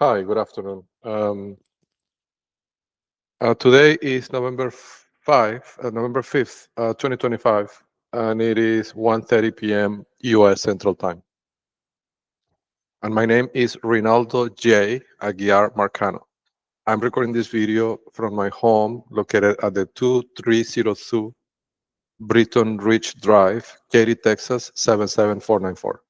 Hi, good afternoon. Today is November 5th, 2025, and it is 1:30 p.m. U.S. Central Time. And my name is Rinaldo J. Aguiar Marcano. I'm recording this video from my home located at the 2302 Britton Ridge Drive, Katy, Texas 77494.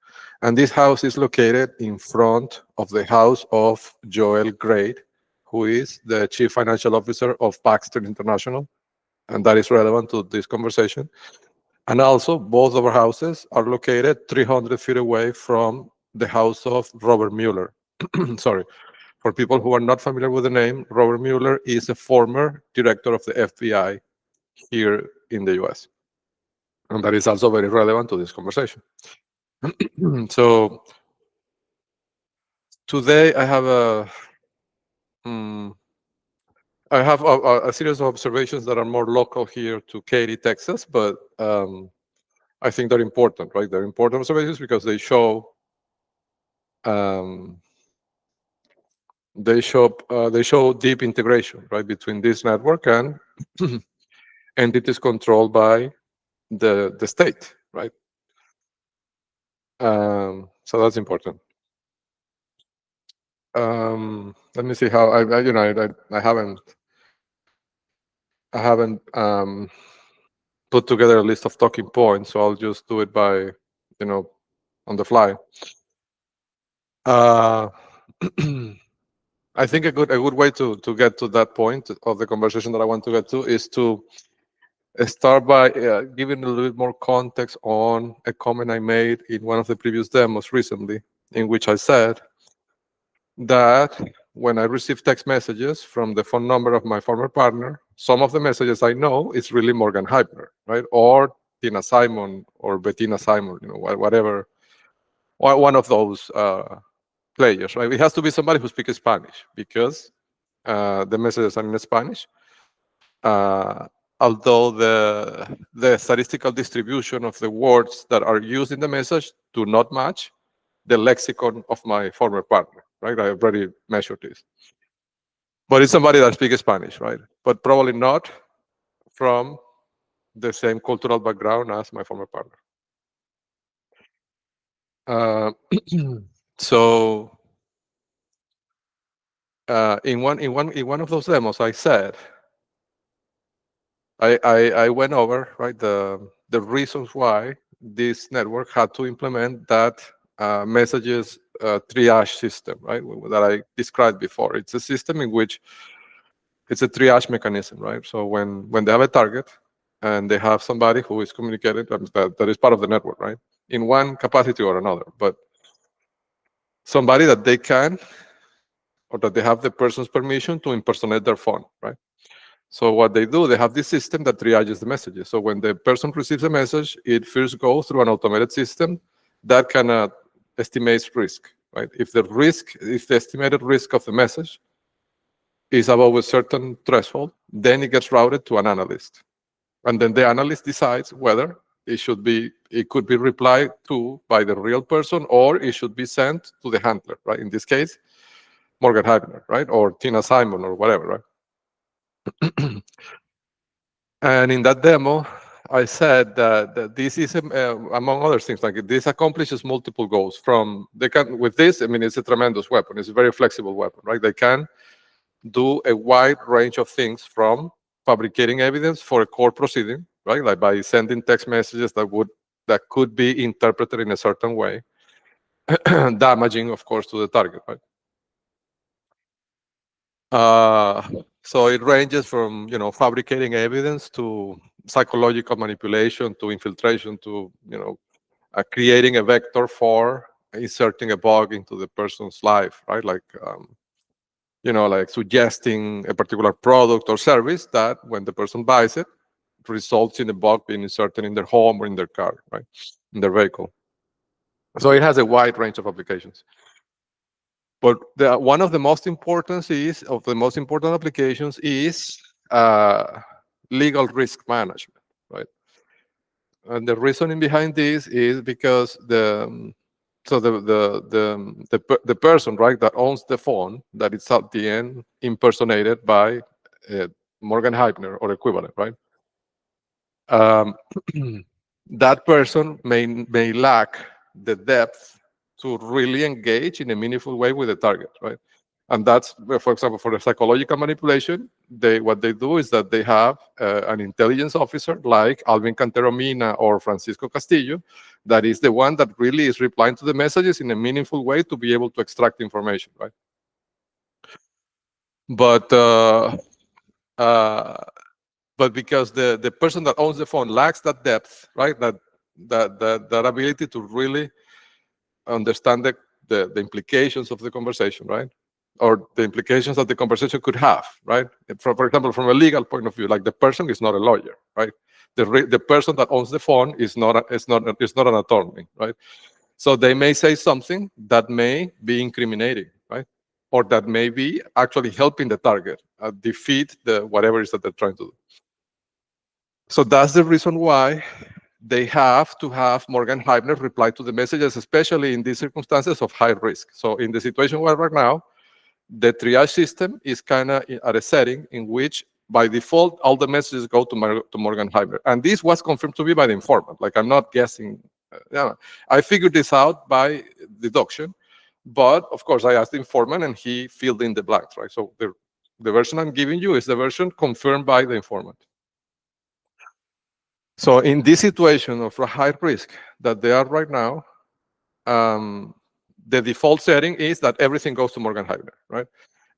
And this house is located in front of the house of Joel Grade, who is the Chief Financial Officer of Baxter International. And that is relevant to this conversation. And also, both of our houses are located 300 feet away from the house of Robert Mueller. Sorry. For people who are not familiar with the name, Robert Mueller is a former director of the FBI here in the US. And that is also very relevant to this conversation. So today mm, I have a series of observations that are more local here to Katy, Texas, but I think they're important, right? They're important observations because um, they show deep integration, right, between this network and entities controlled by the state, right? So that's important. Let me see how I haven't put together a list of talking points, so I'll just do it by on the fly. Uh, I think a good way to get to that point of the conversation that I want to get to is to start by giving a little bit more context on a comment I made in one of the previous demos recently, in which I said that when I receive text messages from the phone number of my former partner, some of the messages I know is really Morgan Heibner, right? Or Tina Simon or Bettina Simon, whatever, one of those players, right? It has to be somebody who speaks Spanish because the messages are in Spanish. Uh, Although the statistical distribution of the words that are used in the message do not match the lexicon of my former partner, right? I already measured this. But it's somebody that speaks Spanish, right? But probably not from the same cultural background as my former partner. Uh, so in one of those demos, I said I went over, right, the reasons why this network had to implement that messages triage system, right, that I described before. It's a system in which it's a triage mechanism, right? So when they have a target and they have somebody who is communicating that is part of the network, right, in one capacity or another, but somebody that they can or that they have the person's permission to impersonate their phone, right? So what they do, they have this system that triages the messages. So when the person receives a message, it first goes through an automated system that kind of estimates risk, right? If the estimated risk of the message is above a certain threshold, then it gets routed to an analyst. And then the analyst decides whether it could be replied to by the real person or it should be sent to the handler, right? In this case, Morgan Heibner, right? Or Tina Simon or whatever, right? And in that demo, I said that this is, among other things, like this accomplishes multiple goals. With this, I mean, it's a tremendous weapon. It's a very flexible weapon, right? They can do a wide range of things from fabricating evidence for a court proceeding, right? Like by sending text messages that could be interpreted in a certain way, damaging, of course, to the target, right? So it ranges from fabricating evidence to psychological manipulation to infiltration to creating a vector for inserting a bug into the person's life, right? Like like suggesting a particular product or service that when the person buys it results in a bug being inserted in their home or in their car, right, in their vehicle. So it has a wide range of applications. But one of the most important applications is legal risk management, right? And the reasoning behind this is because So the person, right, that owns the phone, that is at the end impersonated by uh, Morgan Heibner or equivalent, right? Um, that person may lack the depth to really engage in a meaningful way with the target, right? And that's, for example, for the psychological manipulation, what they do is that they have an intelligence officer like Alvin Canteromina or Francisco Castillo, that is the one that really is replying to the messages in a meaningful way to be able to extract information, right? But uh, but because the person that owns the phone lacks that depth, right? That ability to really understand the implications of the conversation, right? Or the implications that the conversation could have, right? For example, from a legal point of view, like the person is not a lawyer, right? The person that owns the phone is not an attorney, right? So they may say something that may be incriminating, right? Or that may be actually helping the target defeat the whatever it is that they're trying to do. So that's the reason why they have to have Morgan Heibner reply to the messages, especially in these circumstances of high risk. So in the situation where right now, the triage system is kind of at a setting in which, by default, all the messages go to Morgan Heibner. And this was confirmed to be by the informant. Like, I'm not guessing. I figured this out by deduction. But, of course, I asked the informant, and he filled in the blanks, right? So the version I'm giving you is the version confirmed by the informant. So in this situation of a high risk that they are right now, the default setting is that everything goes to Morgan Heibner, right?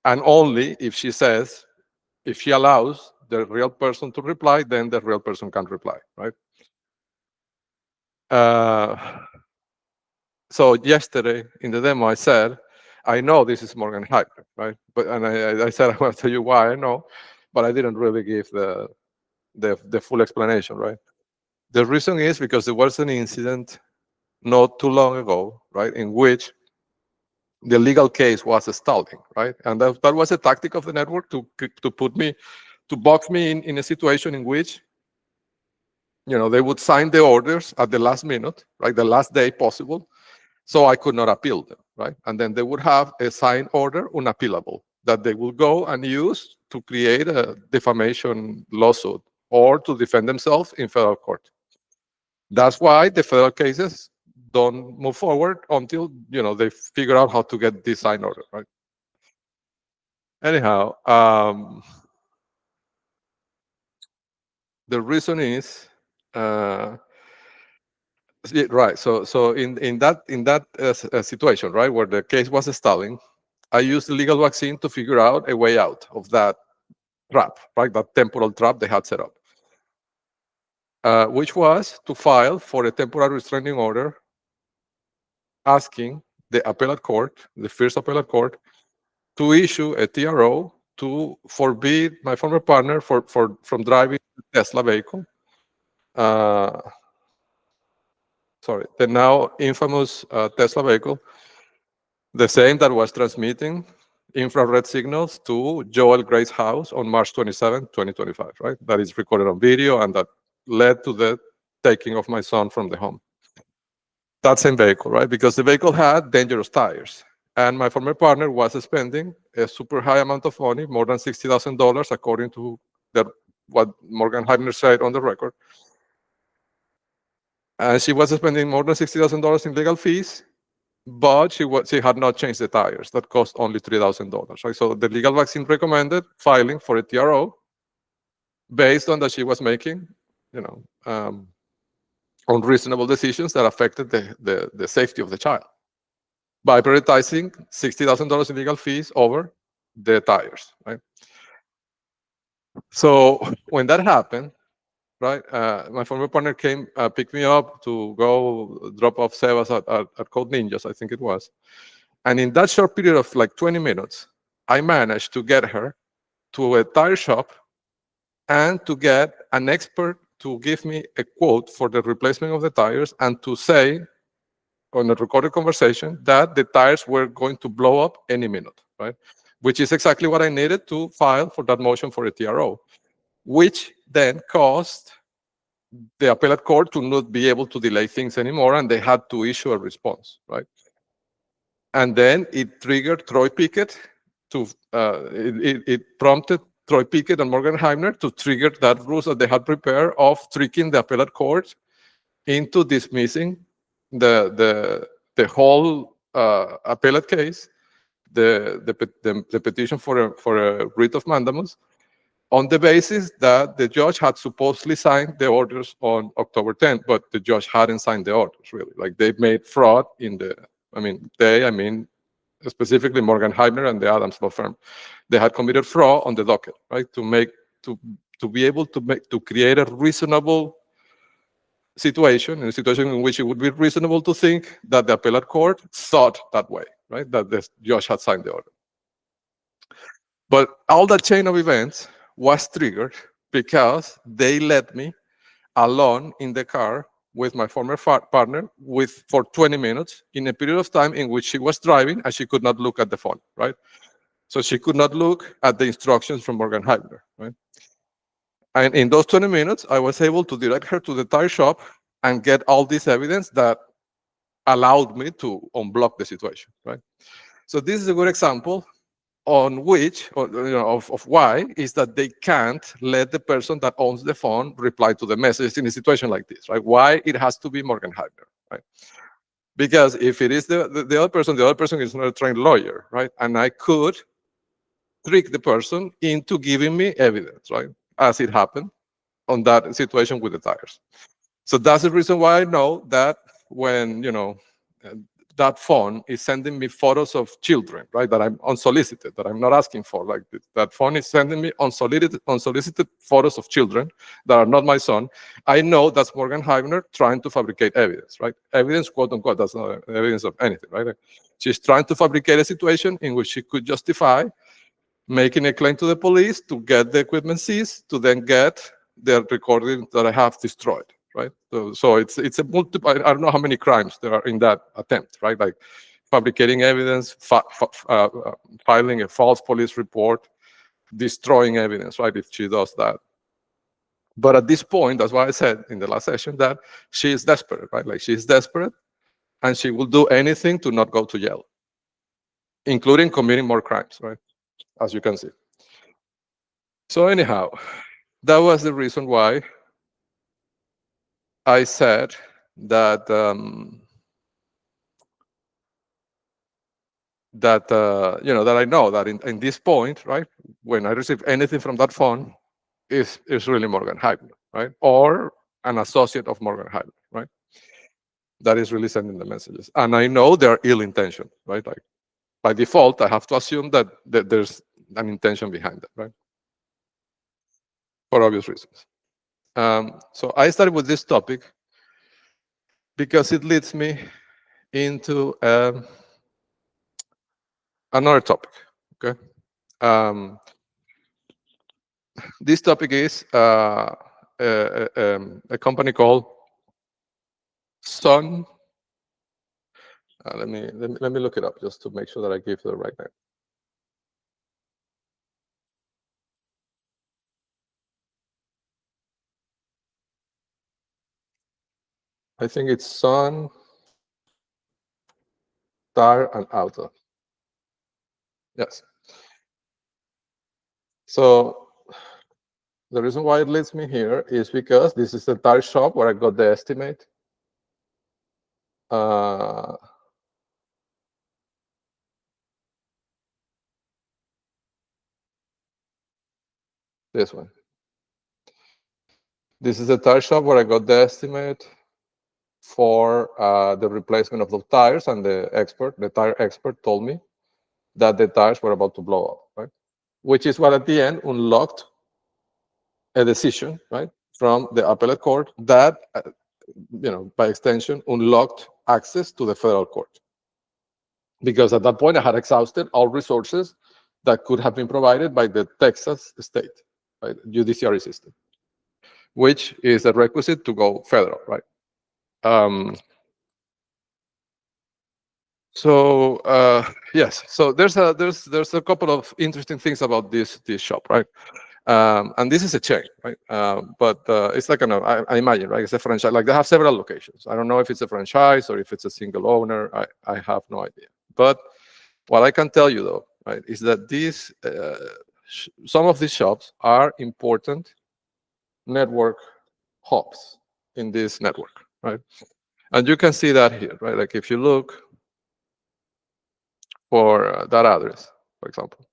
And only if she allows the real person to reply, then the real person can reply, right? So yesterday in the demo, I said, I know this is Morgan Heibner, right? And I said, I want to tell you why I know, but I didn't really give the full explanation, right? The reason is because there was an incident not too long ago, right, in which the legal case was stalling, right? And that was a tactic of the network to box me in a situation in which, they would sign the orders at the last minute, right, the last day possible, so I could not appeal them, right? And then they would have a signed order unappealable that they will go and use to create a defamation lawsuit or to defend themselves in federal court. That's why the federal cases don't move forward until they figure out how to get this signed order, right? Anyhow, the reason is right. So in that situation, right, where the case was stalling, I used the legal vaccine to figure out a way out of that trap, right? That temporal trap they had set up, which was to file for a temporary restraining order, asking the appellate court, the first appellate court, to issue a TRO to forbid my former partner from driving the Tesla vehicle. Sorry, the now infamous Tesla vehicle, the same that was transmitting infrared signals to Joel Gray's house on March 27, 2025, right? That is recorded on video and that led to the taking of my son from the home. That same vehicle, right? Because the vehicle had dangerous tires. And my former partner was spending a super high amount of money, more than $60,000, according to what Morgan Heibner said on the record. And she was spending more than $60,000 in legal fees, but she had not changed the tires. That cost only $3,000. Right? So the legal vaccine recommended filing for a TRO based on that she was making, unreasonable decisions that affected the safety of the child by prioritizing $60,000 in legal fees over the tires, right? So when that happened, right, my former partner came, picked me up to go drop off Sebas at Code Ninjas, I think it was. And in that short period of like 20 minutes, I managed to get her to a tire shop and to get an expert to give me a quote for the replacement of the tires and to say on a recorded conversation that the tires were going to blow up any minute, right? Which is exactly what I needed to file for that motion for a TRO, which then caused the appellate court to not be able to delay things anymore, and they had to issue a response, right? And then it triggered Troy Pickett to, it prompted Troy Pickett and Morgan Heimner to trigger that rules that they had prepared of tricking the appellate court into dismissing the whole appellate case, the petition for a writ of mandamus, on the basis that the judge had supposedly signed the orders on October 10th, but the judge hadn't signed the orders, really. Like, they made fraud in the, I mean, specifically Morgan Heimner and the Adams law firm. They had committed fraud on the docket, right? To be able to create a reasonable situation, in a situation in which it would be reasonable to think that the appellate court thought that way, right? That the judge had signed the order. But all that chain of events was triggered because they let me alone in the car with my former partner for 20 minutes in a period of time in which she was driving and she could not look at the phone, right? So she could not look at the instructions from Morgan Heimner, right? And in those 20 minutes, I was able to direct her to the tire shop and get all this evidence that allowed me to unblock the situation, right? So this is a good example on which, of why is that they can't let the person that owns the phone reply to the message in a situation like this, right? Why it has to be Morgan Heimner, right? Because if it is the other person is not a trained lawyer, right? And I could trick the person into giving me evidence, right? As it happened on that situation with the tires. So that's the reason why I know that when, that phone is sending me photos of children, right, that I'm unsolicited, that I'm not asking for. Like, that phone is sending me unsolicited photos of children that are not my son. I know that's Morgan Heimner trying to fabricate evidence, right? Evidence, quote unquote, that's not evidence of anything, right? She's trying to fabricate a situation in which she could justify making a claim to the police to get the equipment seized, to then get the recording that I have destroyed. Right, so it's a multiple. I don't know how many crimes there are in that attempt, right? Like fabricating evidence, filing a false police report, destroying evidence, right? If she does that, but at this point, that's why I said in the last session that she is desperate, right? Like, she's desperate, and she will do anything to not go to jail, including committing more crimes, right? As you can see. So anyhow, that was the reason why I said that that I know that in this point, right, when I receive anything from that phone, is really Morgan Heimner, right, or an associate of Morgan Heimner, right, that is really sending the messages, and I know they are ill-intentioned, right? Like, by default, I have to assume that there's an intention behind that, right, for obvious reasons. So I started with this topic because it leads me into another topic. Okay, this topic is a company called Sun. Let me look it up just to make sure that I give the right name. I think it's Sun Tire and Auto. Yes. So the reason why it leads me here is because this is the tire shop where I got the estimate. This one. This is the tire shop where I got the estimate for the replacement of the tires, and the tire expert told me that the tires were about to blow up, right? Which is what at the end unlocked a decision, right, from the appellate court that, by extension, unlocked access to the federal court. Because at that point, I had exhausted all resources that could have been provided by the Texas state, right, judiciary system, which is a requisite to go federal, right? Yes, so there's a couple of interesting things about this shop, right? And this is a chain, right? But it's like I imagine, right? It's a franchise. Like they have several locations. I don't know if it's a franchise or if it's a single owner. I have no idea. But what I can tell you though, right, is that these some of these shops are important network hubs in this network, right? And you can see that here, right? Like if you look for that address, for example,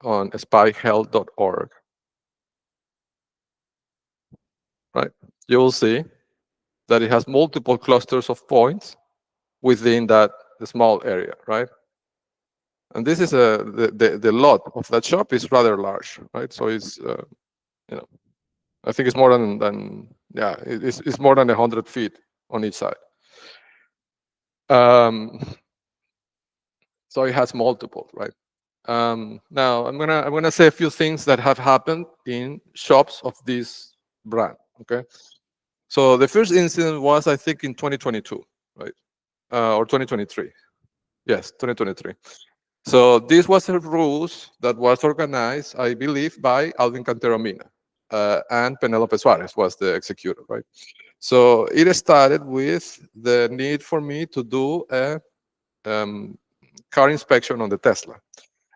on spyhealth.org, right? You will see that it has multiple clusters of points within that small area, right? And this is the lot of that shop is rather large, right? So it's you know, I think it's more than yeah, it's more than 100 feet on each side. So it has multiple, right? Now I'm gonna say a few things that have happened in shops of this brand. Okay, so the first incident was I think in 2022, right, or 2023. Yes, 2023. So this was a ruse that was organized, I believe, by Alvin Cantero Mina, and Penelope Suarez was the executor, right? So it started with the need for me to do a car inspection on the Tesla.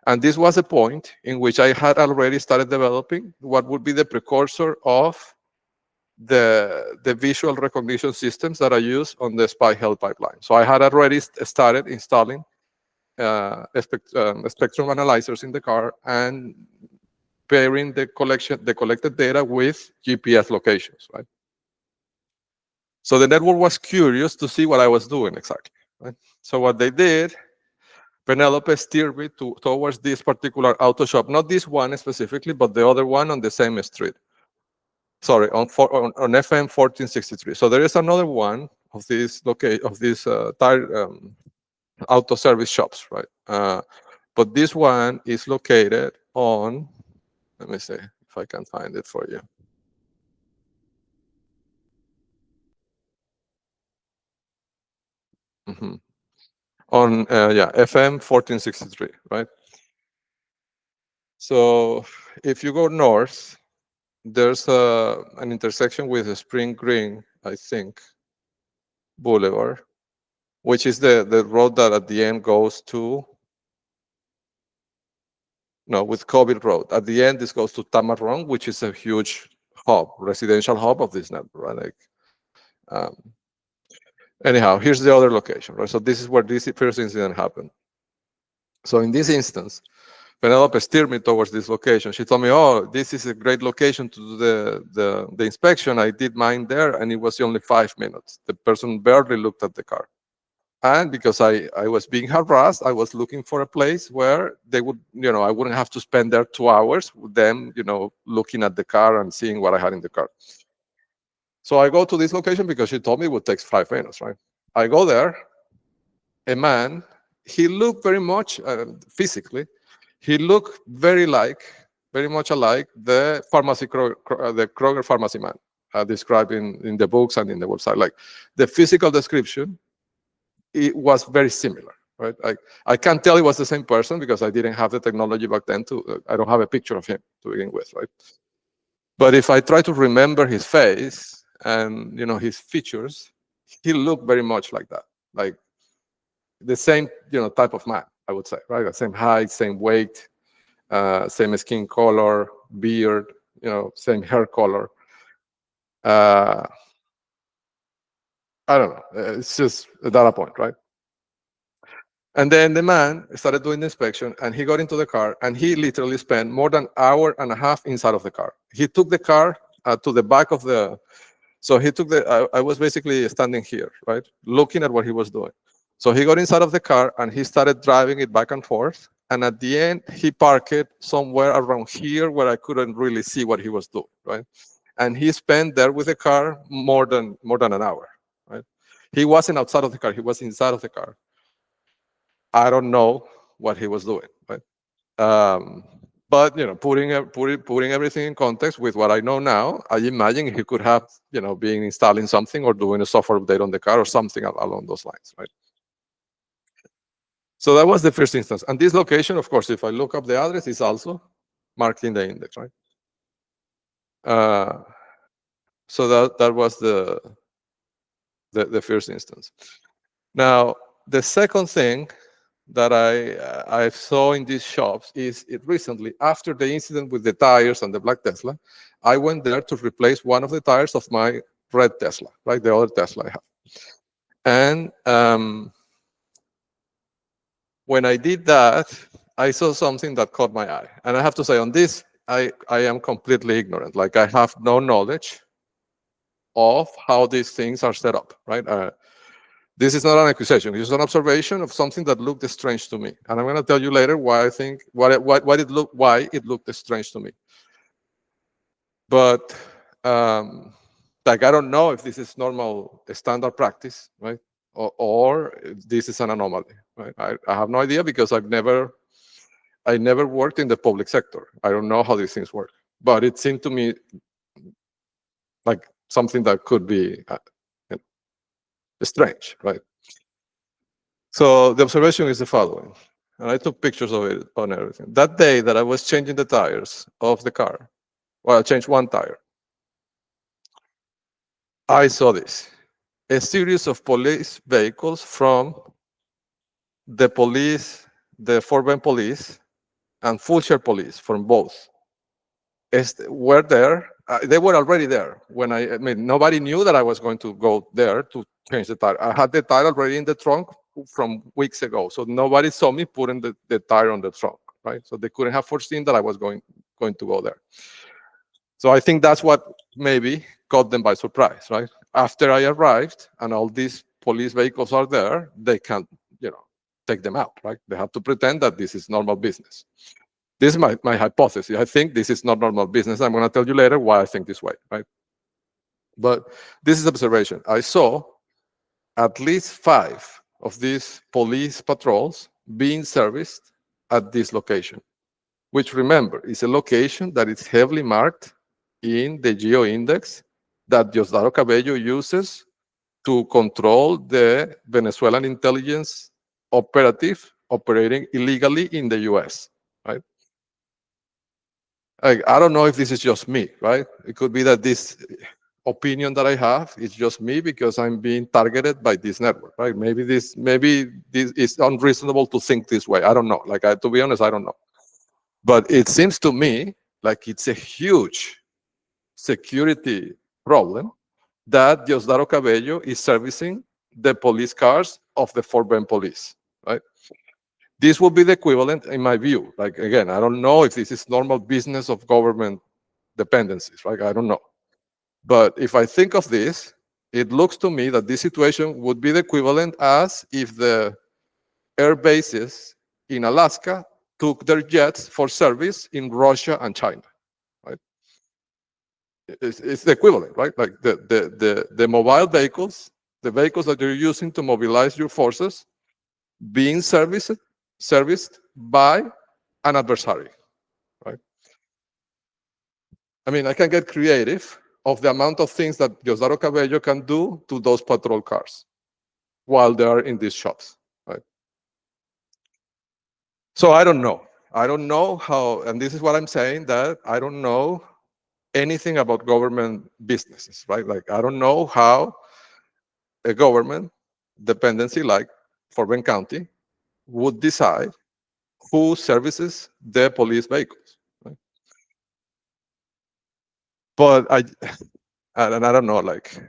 And this was a point in which I had already started developing what would be the precursor of the visual recognition systems that I use on the Spy Health pipeline. So I had already started installing spectrum analyzers in the car and pairing the collected data with GPS locations, right? So the network was curious to see what I was doing exactly, right? So what they did, Penelope steered me towards this particular auto shop, not this one specifically, but the other one on the same street. Sorry, on FM 1463. So there is another one of these tire auto service shops, right? But this one is located on, let me see if I can find it for you. On, yeah, FM 1463, right? So if you go north, there's an intersection with a Spring Green, I think, Boulevard, which is the road that at the end goes to, no, with COVID Road. At the end, this goes to Tamarong, which is a huge hub, residential hub of this network, right? Like, anyhow, here's the other location, right? So this is where this first incident happened. So in this instance, Penelope steered me towards this location. She told me, "Oh, this is a great location to do the inspection. I did mine there, and it was only 5 minutes. The person barely looked at the car." And because I was being harassed, I was looking for a place where they would, I wouldn't have to spend there 2 hours with them, looking at the car and seeing what I had in the car. So I go to this location because she told me it would take 5 minutes, right? I go there. A man, he looked very much physically, he looked very much alike the the Kroger pharmacy man described in the books and in the website. Like the physical description, it was very similar, right? I can't tell it was the same person because I didn't have the technology back then I don't have a picture of him to begin with, right? But if I try to remember his face and his features, he looked very much like that, like the same type of man, I would say, right? The same height, same weight, same skin color, beard, same hair color. I don't know. It's just a data point, right? And then the man started doing the inspection, and he got into the car, and he literally spent more than an hour and a half inside of the car. He took the car to the back of the. So he took I was basically standing here, right, looking at what he was doing. So he got inside of the car and he started driving it back and forth. And at the end, he parked it somewhere around here where I couldn't really see what he was doing, right? And he spent there with the car more than an hour, right? He wasn't outside of the car; he was inside of the car. I don't know what he was doing, right? But putting everything in context with what I know now, I imagine he could have been installing something or doing a software update on the car or something along those lines, right? So that was the first instance. And this location, of course, if I look up the address, is also marking the index, right? Uh, so that was the first instance. Now, the second thing that I saw in these shops is it recently, after the incident with the tires and the black Tesla, I went there to replace one of the tires of my red Tesla, right? The other Tesla I have. And when I did that, I saw something that caught my eye. And I have to say, on this, I am completely ignorant. Like, I have no knowledge of how these things are set up, right? This is not an accusation. This is an observation of something that looked strange to me, and I'm going to tell you later why I think why it looked strange to me. But like, I don't know if this is normal standard practice, right, or this is an anomaly, right? I have no idea because I never worked in the public sector. I don't know how these things work, but it seemed to me like something that could be strange, right? So the observation is the following, and I took pictures of it on everything. That day that I was changing the tires of the car, well, I changed one tire, I saw this. A series of police vehicles from the police, the Fort Bend police, and Fulshire police from both were there. They were already there when I mean, nobody knew that I was going to go there to change the tire. I had the tire already in the trunk from weeks ago, so nobody saw me putting the tire on the trunk, right? So they couldn't have foreseen that I was going to go there. So I think that's what maybe caught them by surprise, right? After I arrived and all these police vehicles are there, they can't, take them out, right? They have to pretend that this is normal business. This is my hypothesis. I think this is not normal business. I'm going to tell you later why I think this way, right? But this is observation. I saw at least 5 of these police patrols being serviced at this location, which, remember, is a location that is heavily marked in the geo index that Diosdado Cabello uses to control the Venezuelan intelligence operative operating illegally in the US, right? I don't know if this is just me, right? It could be that this opinion that I have is just me because I'm being targeted by this network, right? Maybe this is unreasonable to think this way. I don't know. Like, to be honest, I don't know. But it seems to me like it's a huge security problem that Diosdado Cabello is servicing the police cars of the Fort Bend police, right? This would be the equivalent, in my view. Like, again, I don't know if this is normal business of government dependencies, right? I don't know. But if I think of this, it looks to me that this situation would be the equivalent as if the air bases in Alaska took their jets for service in Russia and China, right? It's the equivalent, right? Like the mobile vehicles, the vehicles that you're using to mobilize your forces, being serviced by an adversary, right? I mean, I can get creative of the amount of things that Diosdado Cabello can do to those patrol cars while they are in these shops, right? So I don't know. I don't know how, and this is what I'm saying, that I don't know anything about government businesses, right? Like, I don't know how a government dependency like Fort Bend County would decide who services the police vehicles, right? But and I don't know, like,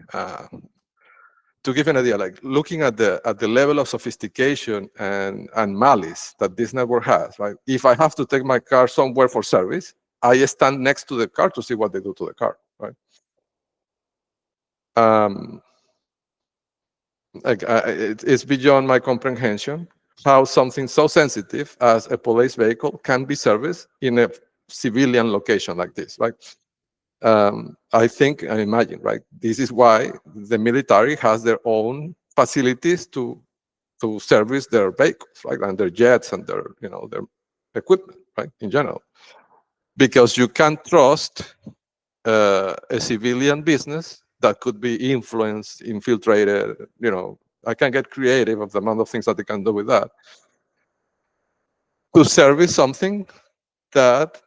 to give an idea, like, looking at the level of sophistication and malice that this network has, right? If I have to take my car somewhere for service, I stand next to the car to see what they do to the car, right? Like, it's beyond my comprehension how something so sensitive as a police vehicle can be serviced in a civilian location like this, right? I think and imagine, right? This is why the military has their own facilities to service their vehicles, right, and their jets and their their equipment, right, in general, because you can't trust a civilian business that could be influenced, infiltrated. I can get creative of the amount of things that they can do with that to service something that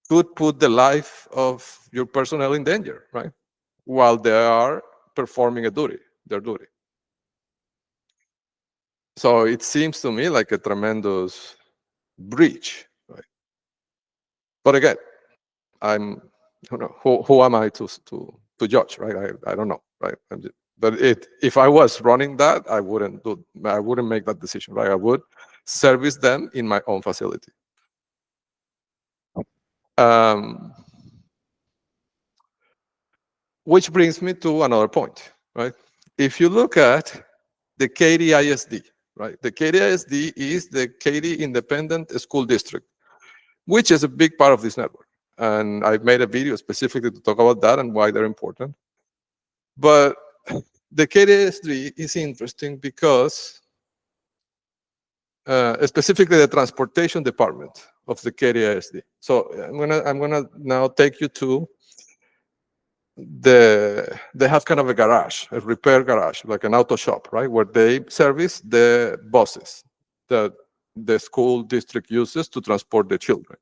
could put the life of your personnel in danger, right? While they are performing their duty. So it seems to me like a tremendous breach, right? But again, I'm, who am I to judge, right? I don't know, right? But if I was running that, I wouldn't make that decision, right? I would service them in my own facility. Um, which brings me to another point, right? If you look at the KDISD, right? The KDISD is the Katy Independent School District, which is a big part of this network. And I've made a video specifically to talk about that and why they're important. But the KDISD is interesting because specifically the transportation department of the KDISD. So I'm gonna now take you to they have kind of a garage, a repair garage, like an auto shop, right, where they service the buses that the school district uses to transport the children.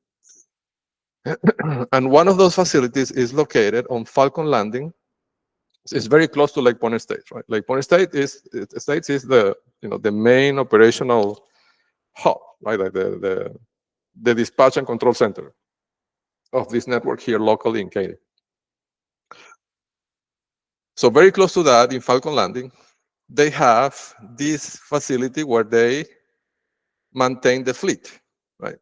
And one of those facilities is located on Falcon Landing. It's very close to Lake Point State, right? Lake Point State is the the main operational hub, right? Like the dispatch and control center of this network here locally in Katy. So very close to that, in Falcon Landing, they have this facility where they maintain the fleet, right?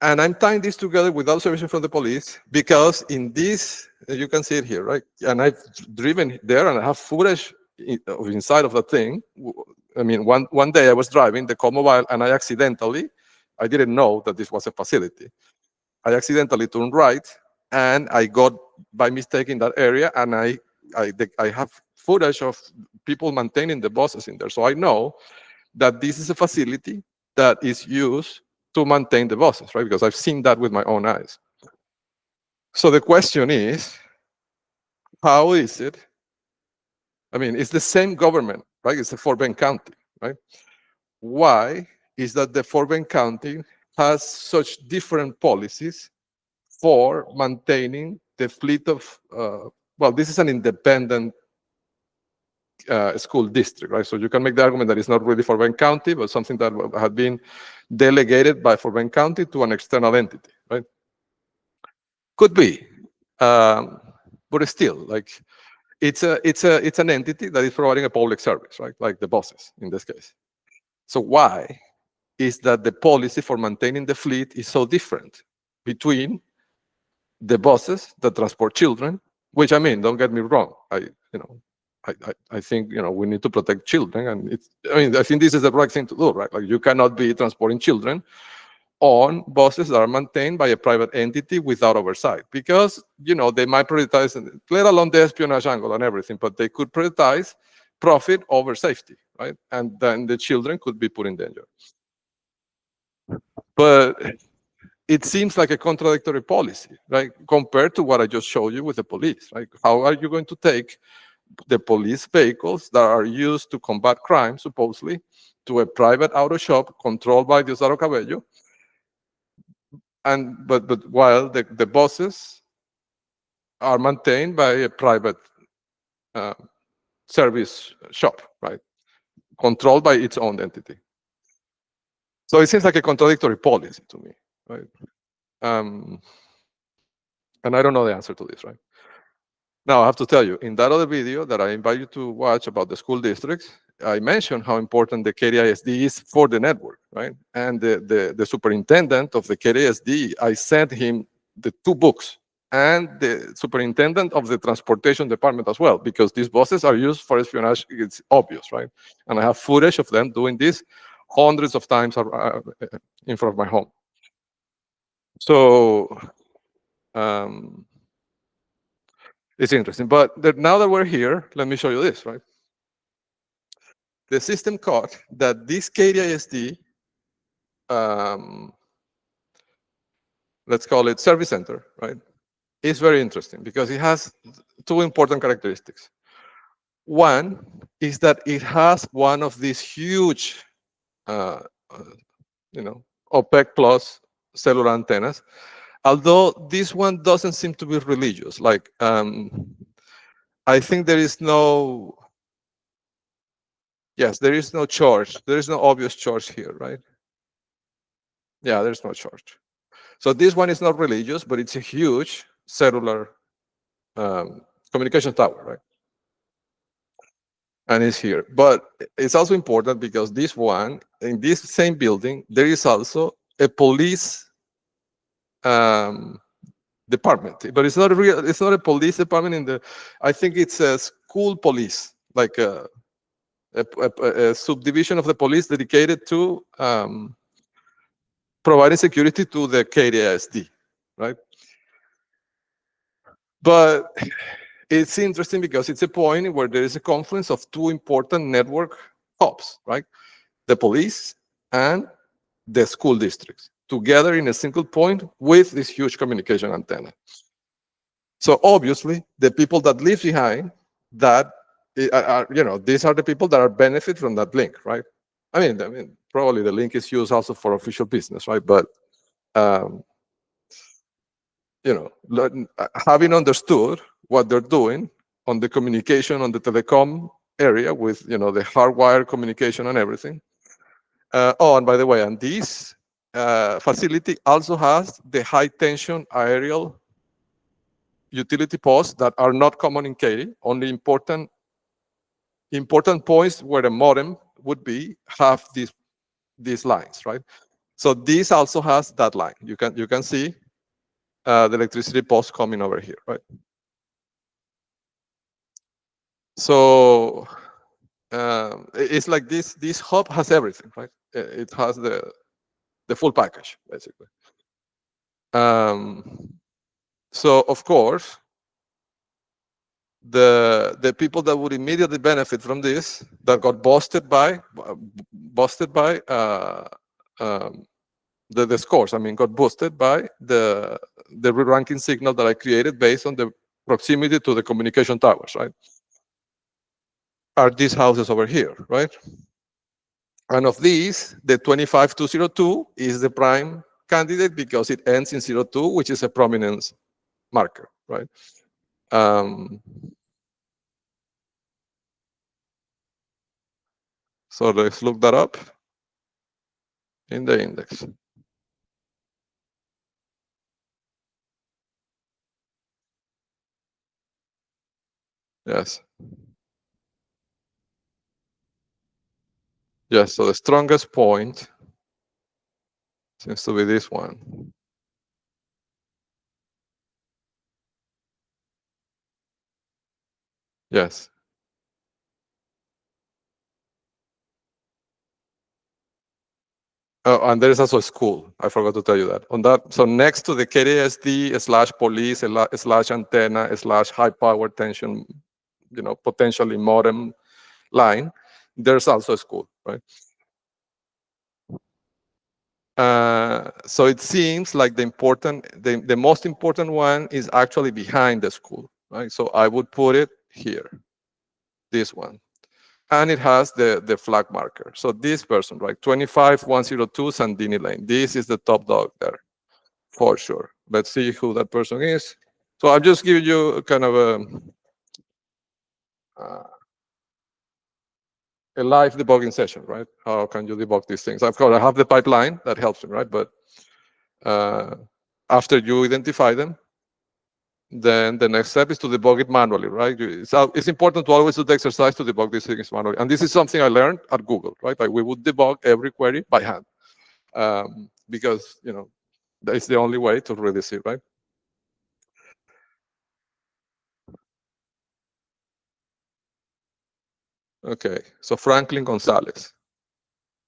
And I'm tying this together with observation from the police because in this, you can see it here, right? And I've driven there and I have footage inside of the thing. I mean, one day I was driving the Co-Mobile and I didn't know that this was a facility. I accidentally turned right and I got by mistake in that area, and I have footage of people maintaining the buses in there. So I know that this is a facility that is used to maintain the buses, right? Because I've seen that with my own eyes. So the question is, how is it? I mean, it's the same government, right? It's the Fort Bend County, right? Why is that the Fort Bend County has such different policies for maintaining the fleet of, well, this is an independent school district, right? So you can make the argument that it's not really Fort Bend County, but something that had been delegated by Fort Bend County to an external entity, right? Could be, but still, like it's an entity that is providing a public service, right? Like the buses in this case. So why is that the policy for maintaining the fleet is so different between the buses that transport children? Which, I mean, don't get me wrong, I think we need to protect children, and I think this is the right thing to do, right? Like you cannot be transporting children on buses that are maintained by a private entity without oversight, because they might prioritize, let alone the espionage angle and everything, but they could prioritize profit over safety, right? And then the children could be put in danger. But it seems like a contradictory policy, right? Compared to what I just showed you with the police, right? How are you going to take the police vehicles that are used to combat crime, supposedly, to a private auto shop controlled by Diosdado Cabello, but while the buses are maintained by a private service shop, right? Controlled by its own entity. So it seems like a contradictory policy to me, right? And I don't know the answer to this, right? Now, I have to tell you, in that other video that I invite you to watch about the school districts, I mentioned how important the KDISD is for the network, right? And the superintendent of the KDISD, I sent him the 2 books, and the superintendent of the transportation department as well, because these buses are used for espionage. It's obvious, right? And I have footage of them doing this hundreds of times in front of my home. So it's interesting. But now that we're here, let me show you this, right? The system caught that this KDISD, let's call it service center, right, is very interesting because it has 2 important characteristics. One is that it has one of these huge, OPEC plus cellular antennas Although this one doesn't seem to be religious. Like, I think there is no, yes, there is no church. There is no obvious church here, right? Yeah, there's no church. So this one is not religious, but it's a huge cellular communication tower, right? And it's here. But it's also important because this one, in this same building, there is also a police um, department. But it's not a real, it's not a police department in the, I think it's a school police, like a subdivision of the police dedicated to providing security to the KDSD, right? But it's interesting because it's a point where there is a confluence of two important network hubs, right? The police and the school districts together in a single point with this huge communication antenna. So obviously, the people that live behind that are, you know, these are the people that are benefit from that link, right? I mean, probably the link is used also for official business, right? But um, you know, having understood what they're doing on the communication on the telecom area with, you know, the hardwire communication and everything. Oh, and by the way, and this facility also has the high tension aerial utility posts that are not common in Katy. Only important points where a modem would be have these lines, right? So this also has that line. You can see the electricity post coming over here, right? So it's like this hub has everything, right? It has the full package, basically. So of course, the people that would immediately benefit from this, that got busted by the scores. I mean, got boosted by the re-ranking signal that I created based on the proximity to the communication towers, right? Are these houses over here, right? And of these, the 25202 is the prime candidate because it ends in 02, which is a prominence marker, right? So let's look that up in the index. Yes. Yes, so the strongest point seems to be this one. Yes. Oh, and there is also a school. I forgot to tell you that. On that, so next to the KDSD slash police slash antenna slash high power tension, you know, potentially modem line, there's also a school, right? So it seems like the most important one is actually behind the school, right? So I would put it here, this one. And it has the flag marker. So this person, right, 25102 Sandini Lane. This is the top dog there, for sure. Let's see who that person is. So I'm just giving you kind of a live debugging session, right? How can you debug these things? Of course, I have the pipeline that helps me, right? But after you identify them, then the next step is to debug it manually, right? It's important to always do the exercise to debug these things manually. And this is something I learned at Google, right? Like we would debug every query by hand because, you know, that is the only way to really see, right? Okay, so Franklin Gonzalez,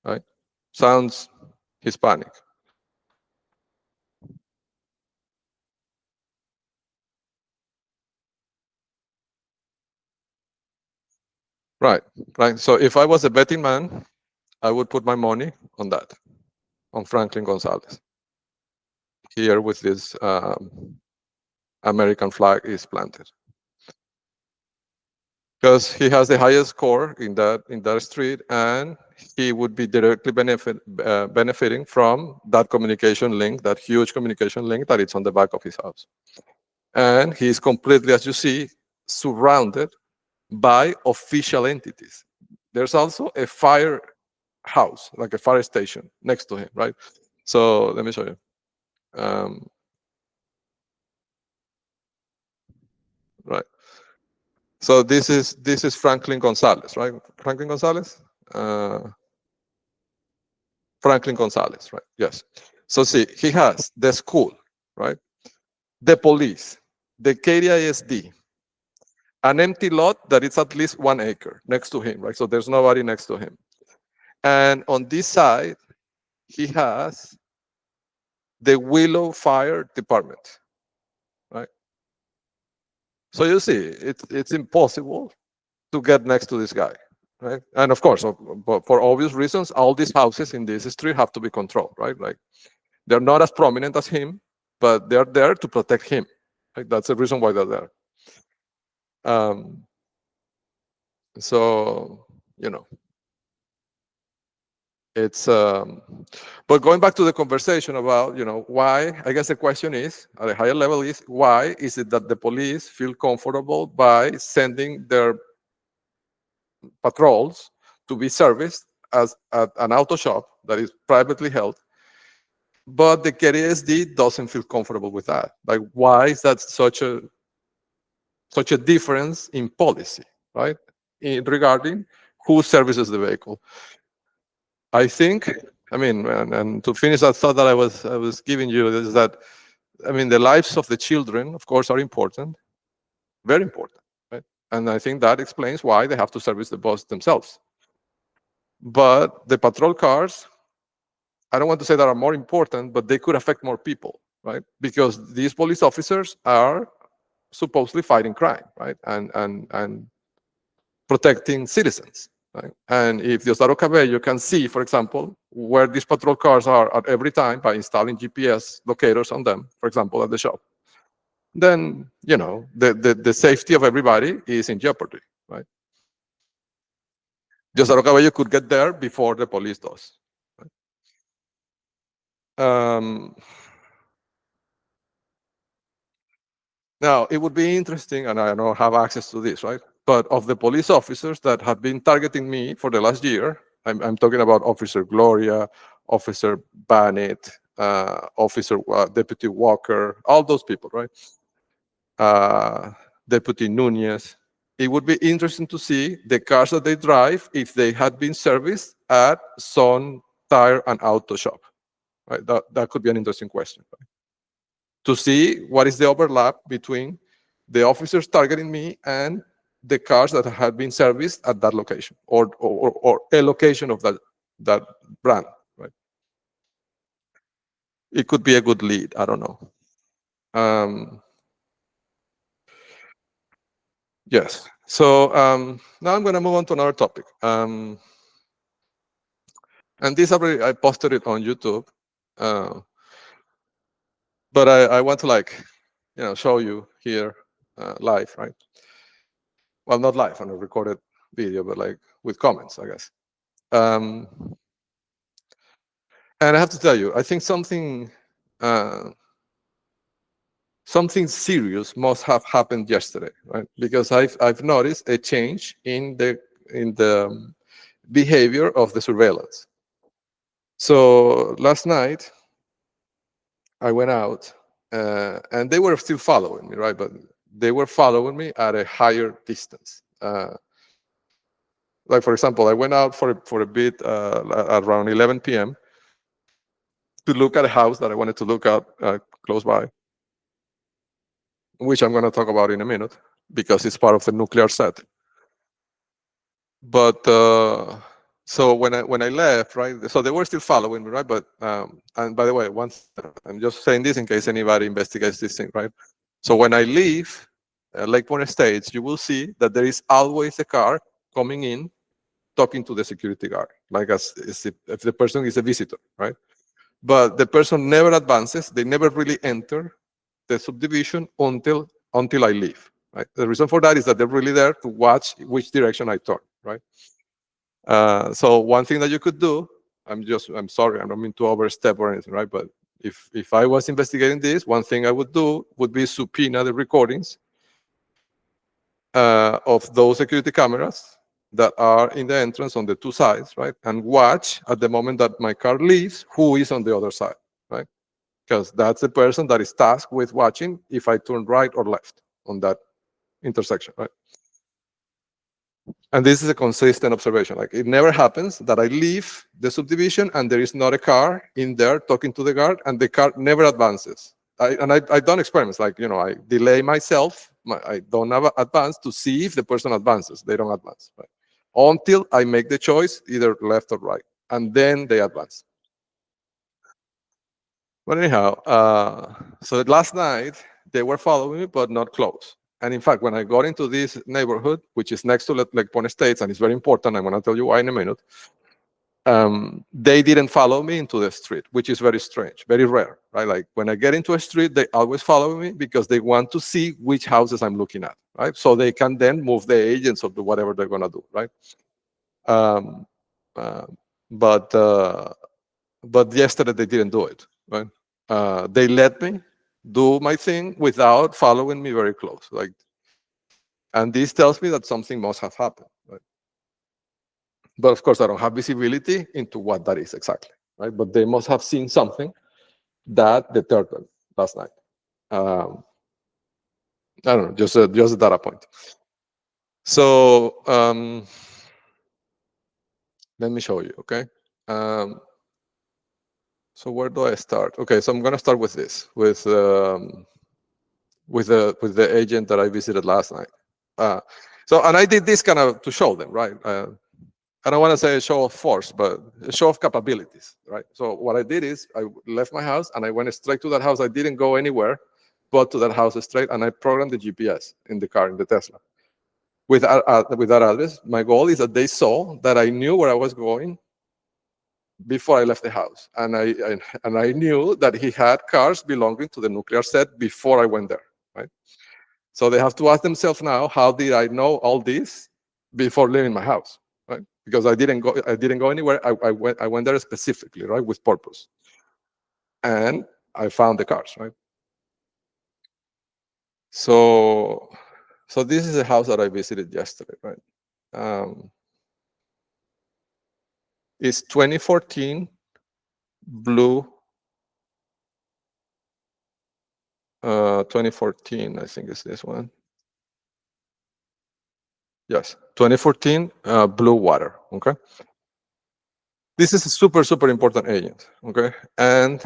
right? Sounds Hispanic. Right, right. So if I was a betting man, I would put my money on that, on Franklin Gonzalez. Here with this American flag is planted. because he has the highest score in that street, and he would be directly benefiting from that communication link, that huge communication link that it's on the back of his house. And he's completely, as you see, surrounded by official entities. There's also a fire house, like a fire station next to him, right? So let me show you. Right. So this is Franklin Gonzalez, right? Franklin Gonzalez. Franklin Gonzalez, right? Yes. So see, he has the school, right? The police, the KDISD, an empty lot that is at least 1 acre next to him, right? So there's nobody next to him. And on this side, he has the Willow Fire Department, right? So you see, it's impossible to get next to this guy, right? And of course, for obvious reasons, all these houses in this street have to be controlled, right? Like they're not as prominent as him, but they're there to protect him. Right? That's the reason why they're there. So you know, it's. But going back to the conversation about why, I guess the question is at a higher level is why is it that the police feel comfortable by sending their patrols to be serviced as at an auto shop that is privately held, but the KDSD doesn't feel comfortable with that. Like, why is that such a difference in policy, right? Regarding who services the vehicle. I think, I mean, and to finish that thought that I was giving you is that, I mean, the lives of the children, of course, are important, very important, right? And I think that explains why they have to service the bus themselves. But the patrol cars, I don't want to say that are more important, but they could affect more people, right? Because these police officers are supposedly fighting crime, right? And protecting citizens, right? And if Diosdado Cabello can see, for example, where these patrol cars are at every time by installing GPS locators on them, for example, at the shop, then the safety of everybody is in jeopardy, right? Diosdado Cabello could get there before the police does. Right? Now, it would be interesting, and I don't have access to this, right? But of the police officers that have been targeting me for the last year, I'm talking about Officer Gloria, Officer Bannett, Officer Deputy Walker, all those people, right? Deputy Nunez. It would be interesting to see the cars that they drive if they had been serviced at Sun Tire and Auto Shop. Right? That could be an interesting question. Right? To see what is the overlap between the officers targeting me and the cars that had been serviced at that location or a location of that brand, right? It could be a good lead. I don't know. Yes. So now I'm going to move on to another topic. And this I posted it on YouTube, but I want to show you here live, right? Well, not live on a recorded video, but like with comments, I guess. And I have to tell you, I think something serious must have happened yesterday, right? Because I've noticed a change in the behavior of the surveillance. So last night, I went out, and they were still following me, right? But they were following me at a higher distance. Like, for example, I went out for a bit around 11 p.m. to look at a house that I wanted to look at close by, which I'm going to talk about in a minute because it's part of the nuclear set. But so when I left, right? So they were still following me, right? But and by the way, I'm just saying this in case anybody investigates this thing, right? So when I leave Lake Point Estates, you will see that there is always a car coming in, talking to the security guard, like as if the person is a visitor, right? But the person never advances. They never really enter the subdivision until I leave, right? The reason for that is that they're really there to watch which direction I turn, right? So one thing that you could do, I'm sorry, I don't mean to overstep or anything, right? But if I was investigating this, one thing I would do would be subpoena the recordings of those security cameras that are in the entrance on the two sides, right? And watch at the moment that my car leaves, who is on the other side, right? Because that's the person that is tasked with watching if I turn right or left on that intersection, right? And this is a consistent observation. Like, it never happens that I leave the subdivision and there is not a car in there talking to the guard, and the car never advances. I've done experiments, like, I delay myself, I don't have advance to see if the person advances. They don't advance, right? Until I make the choice, either left or right, and then they advance. But anyhow, so last night they were following me, but not close. And in fact, when I got into this neighborhood, which is next to Lake Point Estates, and it's very important, I'm going to tell you why in a minute, they didn't follow me into the street, which is very strange, very rare, right? Like, when I get into a street, they always follow me because they want to see which houses I'm looking at, right? So they can then move the agents or do whatever they're going to do, right? Um, uh, but yesterday they didn't do it, right? They let me do my thing without following me very close, like, and this tells me that something must have happened, right? But of course, I don't have visibility into what that is exactly, right? But they must have seen something that deterred them last night. I don't know, just a data point. So let me show you, okay? So where do I start? Okay, so I'm going to start with this, with the agent that I visited last night. And I did this kind of to show them, right? I don't want to say a show of force, but a show of capabilities, right? So what I did is I left my house and I went straight to that house. I didn't go anywhere but to that house straight, and I programmed the GPS in the car, in the Tesla, with that address. My goal is that they saw that I knew where I was going before I left the house, and I knew that he had cars belonging to the nuclear set before I went there, right? So they have to ask themselves now, how did I know all this before leaving my house, right? Because I didn't go anywhere. I went there specifically, right, with purpose, and I found the cars, right? So this is a house that I visited yesterday, right? It's 2014 blue. 2014, I think is this one. Yes, 2014 blue water. Okay. This is a super, super important agent. Okay. And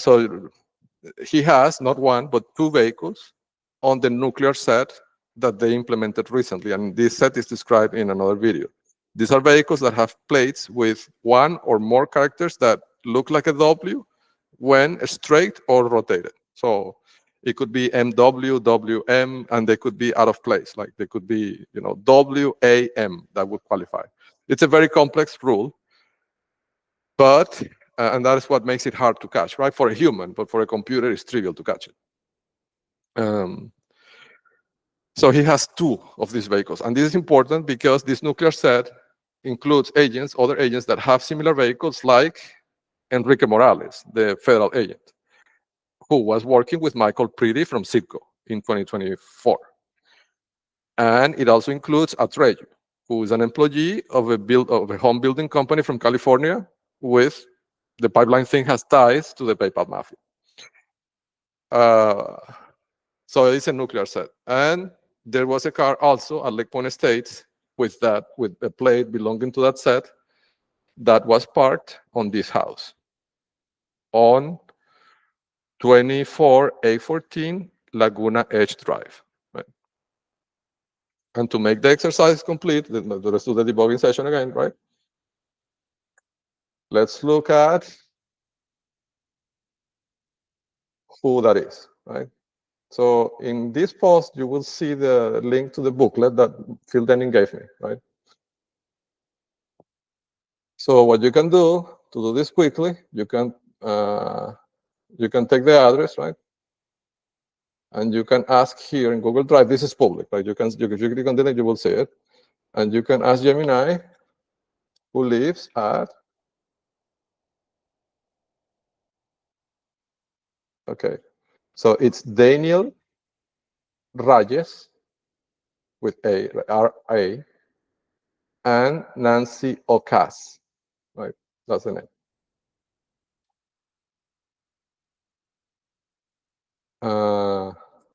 so he has not one, but two vehicles on the nuclear set that they implemented recently. And this set is described in another video. These are vehicles that have plates with one or more characters that look like a W when straight or rotated. So it could be MW, WM, and they could be out of place. Like they could be, WAM, that would qualify. It's a very complex rule, but, and that is what makes it hard to catch, right? For a human, but for a computer, it's trivial to catch it. So he has two of these vehicles. And this is important because this nuclear set includes other agents that have similar vehicles, like Enrique Morales, the federal agent, who was working with Michael Pretty from Citgo in 2024. And it also includes Atreyu, who is an employee of a home building company from California, with the pipeline thing has ties to the PayPal mafia. So it's a nuclear set. And there was a car also at Lake Point Estates with a plate belonging to that set that was parked on this house on 24A14 Laguna Edge Drive. Right? And to make the exercise complete, let's do the debugging session again, right? Let's look at who that is, right? So in this post, you will see the link to the booklet that Phil Denning gave me, right? So what you can do to do this quickly, you can take the address, right? and you can ask here in Google Drive. This is public, right? If you click on the link, you will see it, and you can ask Gemini who lives at. Okay, so it's Daniel Reyes with A, R-A, and Nancy Ocas, right? That's the name.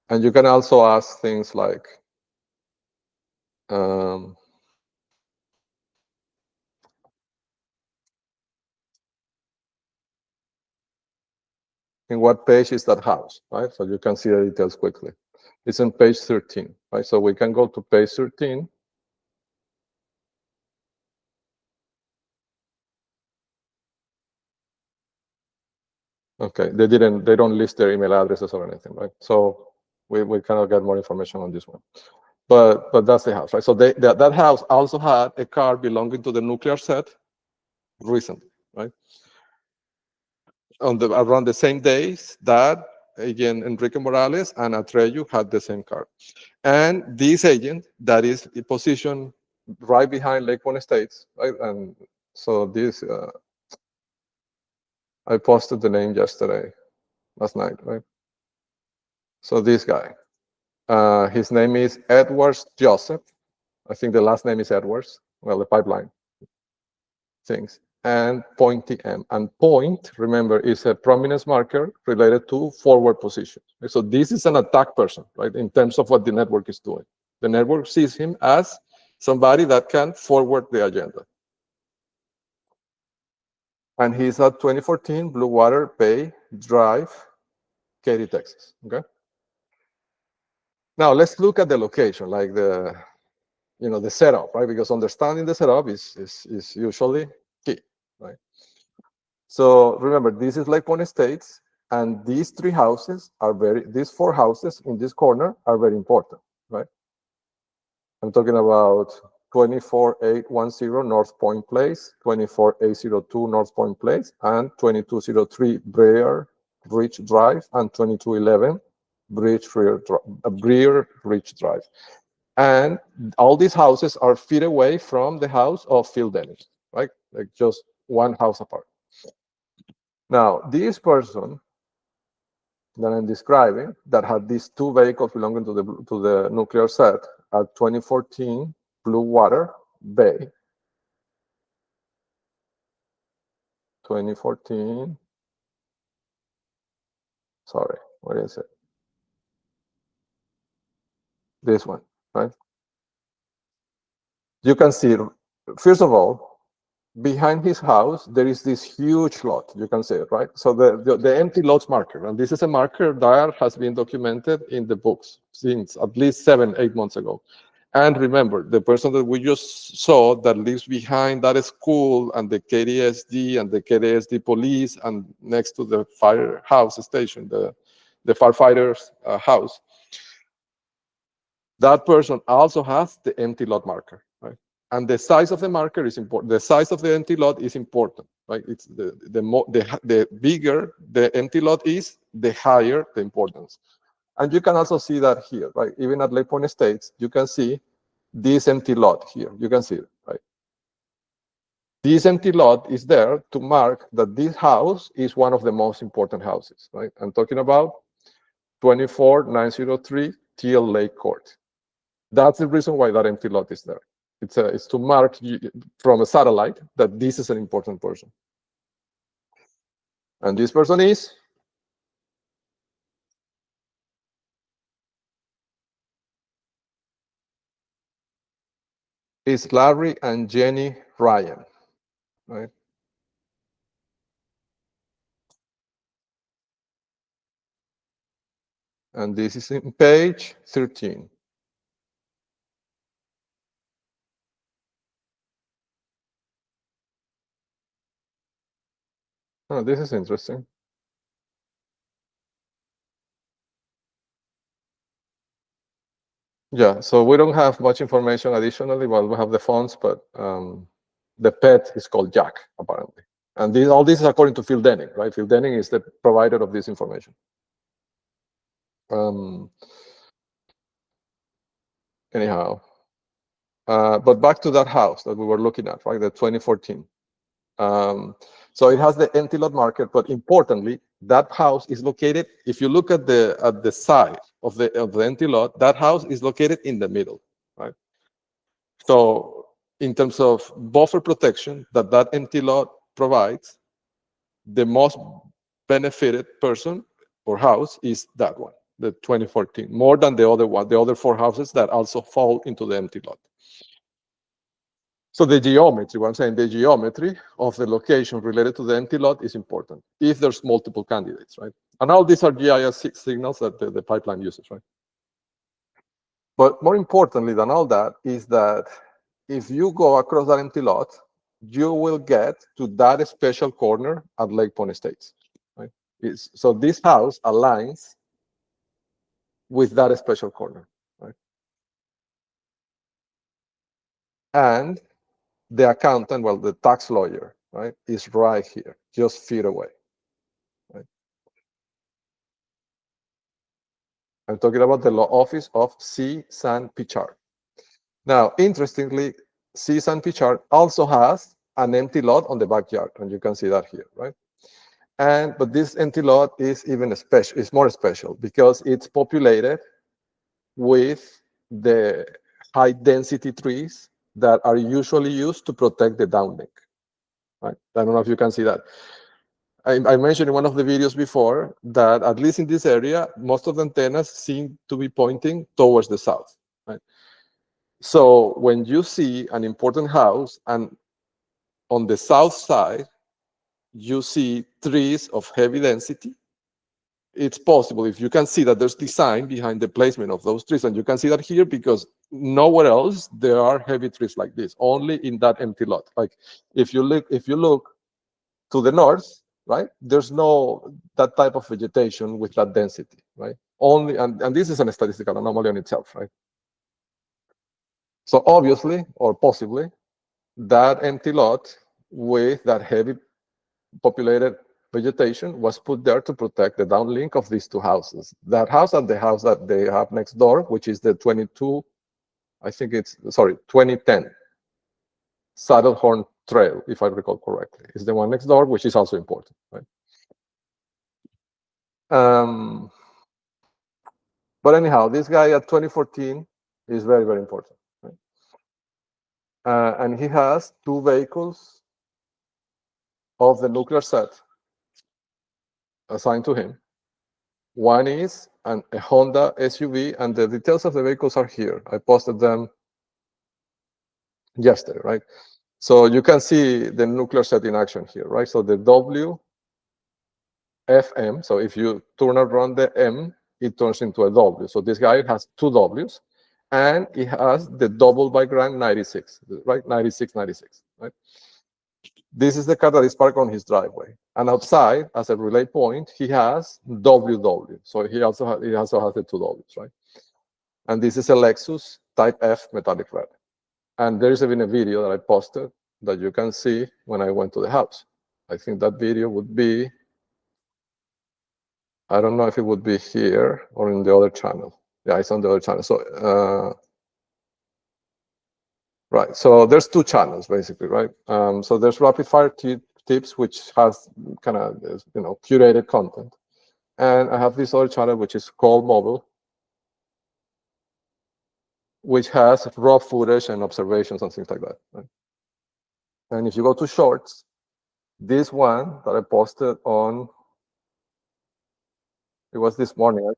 And you can also ask things like, in what page is that house, right? So you can see the details quickly. It's on page 13, right? So we can go to page 13. Okay, they don't list their email addresses or anything, right? So we cannot get more information on this one. But that's the house, right? So that house also had a car belonging to the nuclear set recently, right? Around the same days that, again, Enrique Morales and Atreyu had the same car. And this agent that is positioned right behind Lake Point Estates, right? And so this, I posted the name last night, right? So this guy, his name is Edwards Joseph. I think the last name is Edwards. Well, the pipeline things. And Pointy M. And point, remember, is a prominence marker related to forward position. So this is an attack person, right, in terms of what the network is doing. The network sees him as somebody that can forward the agenda. And he's at 2014 Blue Water Bay Drive, Katy, Texas. Okay. Now let's look at the location, like the setup, right? Because understanding the setup is usually key, right? So remember, this is Lake Point Estates, and these these four houses in this corner are very important, right? I'm talking about 24810 North Point Place, 24802 North Point Place, and 2203 Breer Ridge Drive, and 2211 Breer Ridge Drive. And all these houses are feet away from the house of Phil Dennis, right? Like just one house apart. Now, this person that I'm describing that had these two vehicles belonging to the nuclear set at 2014 Blue Water Bay, 2014, sorry, what is it? This one, right? You can see, first of all, behind his house, there is this huge lot. You can see it, right? So the empty lots marker, and this is a marker that has been documented in the books since at least 7-8 months ago. And remember, the person that we just saw that lives behind that school and the KDSD and the KDSD police and next to the firehouse station, the firefighters' house, that person also has the empty lot marker, right? And the size of the marker is important. The size of the empty lot is important, right? It's the bigger the empty lot is, the higher the importance. And you can also see that here, right? Even at Lake Point Estates, you can see this empty lot here. You can see it, right? This empty lot is there to mark that this house is one of the most important houses, right? I'm talking about 24903 Teal Lake Court. That's the reason why that empty lot is there. It's to mark from a satellite that this is an important person. And this person is Larry and Jenny Ryan, right? And this is in page 13. Oh, this is interesting. Yeah, so we don't have much information additionally. Well, we have the fonts, but the pet is called Jack, apparently. And all this is according to Phil Denning, right? Phil Denning is the provider of this information. Anyhow, but back to that house that we were looking at, right? The 2014. So it has the empty lot marker, but importantly, that house is located. If you look at the side of the empty lot, that house is located in the middle, right? So in terms of buffer protection that empty lot provides, the most benefited person or house is that one, the 2014, more than the other one, the other 4 houses that also fall into the empty lot. So the geometry, what I'm saying, the geometry of the location related to the empty lot is important if there's multiple candidates, right? And all these are GIS signals that the pipeline uses, right? But more importantly than all that is that if you go across that empty lot, you will get to that special corner at Lake Point Estates, right? So this house aligns with that special corner, right? And the accountant, well, the tax lawyer, right, is right here, just feet away. Right? I'm talking about the law office of C. San Pichard. Now, interestingly, C. San Pichard also has an empty lot on the backyard, and you can see that here, right? But this empty lot is even special. It's more special because it's populated with the high density trees that are usually used to protect the downlink. Right? I don't know if you can see that. I mentioned in one of the videos before that at least in this area, most of the antennas seem to be pointing towards the south. Right? So when you see an important house and on the south side, you see trees of heavy density, it's possible if you can see that there's design behind the placement of those trees, and you can see that here because nowhere else there are heavy trees like this, only in that empty lot. Like if you look to the north, right, there's no that type of vegetation with that density, right? Only, and this is a statistical anomaly on itself, right? So obviously, or possibly, that empty lot with that heavy populated vegetation was put there to protect the downlink of these 2 houses. That house and the house that they have next door, which is the 2010 Saddlehorn Trail, if I recall correctly, is the one next door, which is also important, right? But anyhow, this guy at 2014 is very, very important, right? And he has 2 vehicles of the nuclear set assigned to him. One is a Honda SUV, and the details of the vehicles are here. I posted them yesterday, right? So you can see the nuclear set in action here, right? So the WFM, so if you turn around the M, it turns into a W. So this guy has 2 Ws, and it has the double bigram 96, right? 96, 96, right? This is the car that is parked on his driveway. And outside, as a relay point, he has WW. So he also has the 2 Ws, right? And this is a Lexus Type F metallic red. And there is even a video that I posted that you can see when I went to the house. I think that video would be, I don't know if it would be here or in the other channel. Yeah, it's on the other channel. So, right. So there's 2 channels basically, right? So there's Rapid Fire Tips, which has kind of, curated content. And I have this other channel, which is called Mobile, which has raw footage and observations and things like that. Right? And if you go to Shorts, this one that I posted on, it was this morning.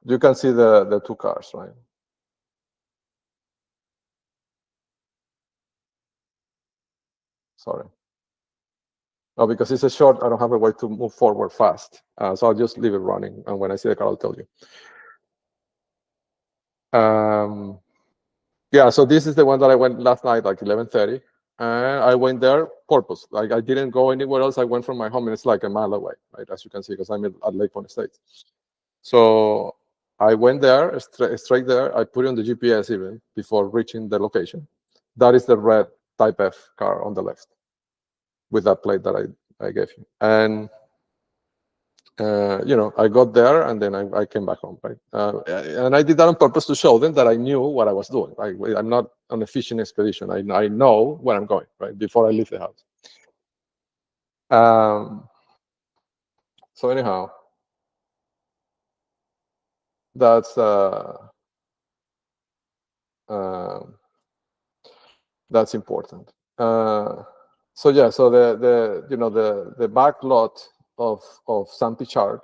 You can see the 2 cars, right? Sorry. No, because it's a short, I don't have a way to move forward fast. So I'll just leave it running. And when I see the car, I'll tell you. Yeah, so this is the one that I went last night, like 11:30. And I went there purpose. Like I didn't go anywhere else. I went from my home and it's like a mile away, right? As you can see, because I'm at Lake Point State. So I went there, straight there. I put it on the GPS even before reaching the location. That is the red Type F car on the left. with that plate that I gave him. And I got there, and then I came back home, right? And I did that on purpose to show them that I knew what I was doing. Right? I'm not on a fishing expedition. I know where I'm going, right, before I leave the house. So anyhow, that's important. So yeah, so the back lot of St. Pichard